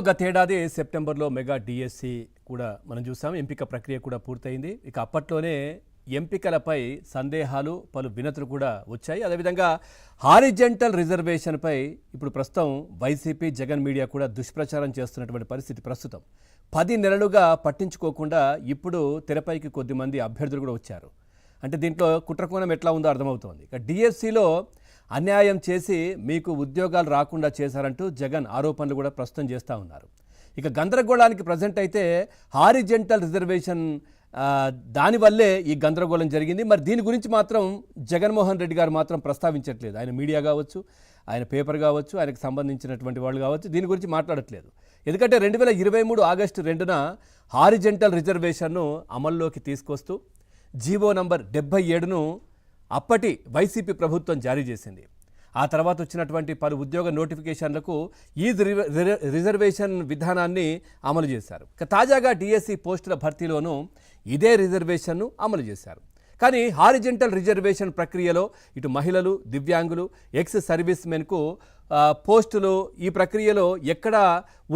గతేడాది సెప్టెంబర్లో mega DSC కూడా మనం చూసాం. ఎంపిక ప్రక్రియ కూడా పూర్తయింది. ఇక అప్పట్లోనే ఎంపికలపై సందేహాలు, పలు వినతులు కూడా వచ్చాయి. అదేవిధంగా హారిజెంటల్ రిజర్వేషన్పై ఇప్పుడు ప్రస్తుతం వైసీపీ, జగన్ మీడియా కూడా దుష్ప్రచారం చేస్తున్నటువంటి పరిస్థితి ప్రస్తుతం. 10 నెలలుగా పట్టించుకోకుండా ఇప్పుడు తెరపైకి కొద్దిమంది అభ్యర్థులు కూడా వచ్చారు. అంటే దీంట్లో కుట్రకోణం ఎట్లా ఉందో అర్థమవుతోంది. ఇక డిఎస్సిలో అన్యాయం చేసి మీకు ఉద్యోగాలు రాకుండా చేశారంటూ జగన్ ఆరోపణలు కూడా ప్రస్తుతం చేస్తూ ఉన్నారు. ఇక గందరగోళానికి ప్రజెంట్ అయితే హారిజెంటల్ రిజర్వేషన్ దానివల్లే ఈ గందరగోళం జరిగింది. మరి దీని గురించి మాత్రం జగన్మోహన్ రెడ్డి గారు మాత్రం ప్రస్తావించట్లేదు. ఆయన మీడియా కావచ్చు, ఆయన పేపర్ కావచ్చు, ఆయనకు సంబంధించినటువంటి వాళ్ళు కావచ్చు, దీని గురించి మాట్లాడట్లేదు. ఎందుకంటే 2023 ఆగస్టు 2న హారిజెంటల్ రిజర్వేషన్ను అమల్లోకి తీసుకొస్తూ జీవో నంబర్ 77ను అప్పటి వైసీపీ ప్రభుత్వం జారీ చేసింది. ఆ తర్వాత వచ్చినటువంటి పలు ఉద్యోగ నోటిఫికేషన్లకు ఈ రిజర్వేషన్ విధానాన్ని అమలు చేశారు. తాజాగా డిఎస్సి పోస్టుల భర్తీలోనూ ఇదే రిజర్వేషన్ను అమలు చేశారు. కానీ హారిజెంటల్ రిజర్వేషన్ ప్రక్రియలో ఇటు మహిళలు, దివ్యాంగులు, ఎక్స్ సర్వీస్ మెన్కు పోస్టులు ఈ ప్రక్రియలో ఎక్కడా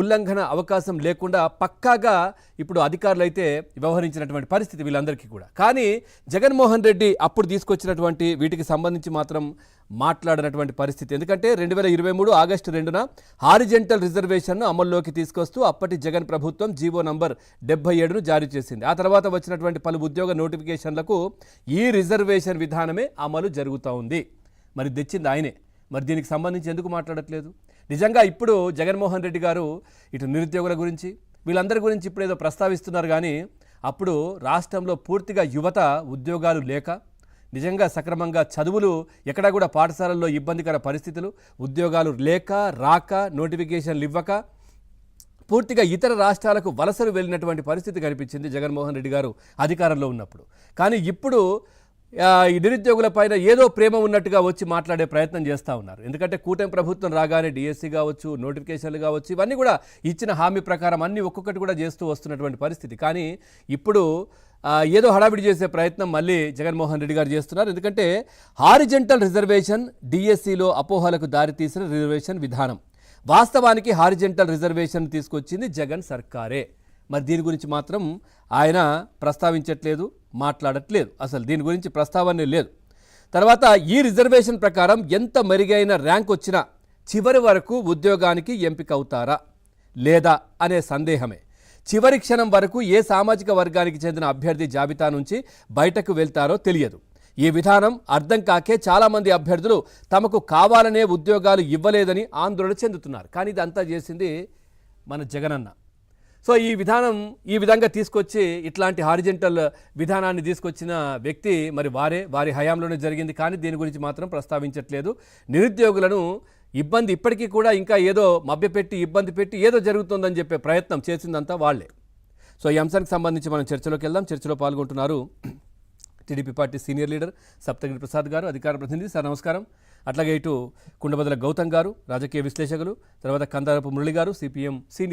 ఉల్లంఘన అవకాశం లేకుండా పక్కాగా ఇప్పుడు అధికారులు అయితే వ్యవహరించినటువంటి పరిస్థితి వీళ్ళందరికీ కూడా. కానీ జగన్మోహన్ రెడ్డి అప్పుడు తీసుకొచ్చినటువంటి వీటికి సంబంధించి మాత్రం మాట్లాడినటువంటి పరిస్థితి. ఎందుకంటే 2023 ఆగస్టు 2న హారిజెంటల్ రిజర్వేషన్ను అమల్లోకి తీసుకొస్తూ అప్పటి జగన్ ప్రభుత్వం జీవో నంబర్ 77ను జారీ చేసింది. ఆ తర్వాత వచ్చినటువంటి పలు ఉద్యోగ నోటిఫికేషన్లకు ఈ రిజర్వేషన్ విధానమే అమలు జరుగుతూ ఉంది. మరి తెచ్చింది ఆయనే. మరి దీనికి సంబంధించి ఎందుకు మాట్లాడట్లేదు? నిజంగా ఇప్పుడు జగన్మోహన్ రెడ్డి గారు ఇటు నిరుద్యోగుల గురించి, వీళ్ళందరి గురించి ఇప్పుడు ఏదో ప్రస్తావిస్తున్నారు. కానీ అప్పుడు రాష్ట్రంలో పూర్తిగా యువత ఉద్యోగాలు లేక, నిజంగా సక్రమంగా చదువులు ఎక్కడా కూడా పాఠశాలల్లో ఇబ్బందికర పరిస్థితులు, ఉద్యోగాలు లేక, రాక, నోటిఫికేషన్లు ఇవ్వక పూర్తిగా ఇతర రాష్ట్రాలకు వలసలు వెళ్ళినటువంటి పరిస్థితి కనిపించింది జగన్మోహన్ రెడ్డి గారు అధికారంలో ఉన్నప్పుడు. కానీ ఇప్పుడు ఈ నిరుద్యోగుల పైన ఏదో ప్రేమ ఉన్నట్టుగా వచ్చి మాట్లాడే ప్రయత్నం చేస్తూ ఉన్నారు. ఎందుకంటే కూటమి ప్రభుత్వం రాగానే డిఎస్సి కావచ్చు, నోటిఫికేషన్లు కావచ్చు, ఇవన్నీ కూడా ఇచ్చిన హామీ ప్రకారం అన్ని ఒక్కొక్కటి కూడా చేస్తూ వస్తున్నటువంటి పరిస్థితి. కానీ ఇప్పుడు ఏదో హడావిడి చేసే ప్రయత్నం మళ్ళీ జగన్మోహన్ రెడ్డి గారు చేస్తున్నారు. ఎందుకంటే హారిజెంటల్ రిజర్వేషన్ డిఎస్సిలో అపోహలకు దారితీసిన రిజర్వేషన్ విధానం. వాస్తవానికి హారిజెంటల్ రిజర్వేషన్ తీసుకొచ్చింది జగన్ సర్కారే. మరి దీని గురించి మాత్రం ఆయన ప్రస్తావించట్లేదు, మాట్లాడట్లేదు. అసలు దీని గురించి ప్రస్తావనే లేదు. తర్వాత ఈ రిజర్వేషన్ ప్రకారం ఎంత మెరుగైన ర్యాంక్ వచ్చినా చివరి వరకు ఉద్యోగానికి ఎంపిక అవుతారా లేదా అనే సందేహమే. చివరి క్షణం వరకు ఏ సామాజిక వర్గానికి చెందిన అభ్యర్థి జాబితా నుంచి బయటకు వెళ్తారో తెలియదు. ఈ విధానం అర్థం కాకే చాలామంది అభ్యర్థులు తమకు కావాలనే ఉద్యోగాలు ఇవ్వలేదని ఆందోళన చెందుతున్నారు. కానీ ఇదంతా చేసింది మన జగనన్న. సో ఈ విధంగా తీసుకొచ్చి ఇట్లాంటి హారిజెంటల్ విధానాన్ని తీసుకొచ్చిన వ్యక్తి మరి వారి హయాంలోనే జరిగింది. కానీ దీని గురించి మాత్రం ప్రస్తావించట్లేదు. నిరుద్యోగులను ఇప్పటికీ కూడా ఇంకా ఏదో మభ్యపెట్టి, ఇబ్బంది పెట్టి ఏదో జరుగుతుందని చెప్పే ప్రయత్నం చేసిందంతా వాళ్లే. సో ఈ అంశానికి సంబంధించి మనం చర్చలోకి వెళ్దాం. చర్చలో పాల్గొంటున్నారు TDP party senior leader Saptagiri Prasad గారు, అధికార ప్రతినిధి. సార్ నమస్కారం. అట్లాగే ఇటు కుండబదల గౌతమ్ గారు, రాజకీయ విశ్లేషకులు. తర్వాత కందారపు మురళి గారు, సిపిఎం సీనియర్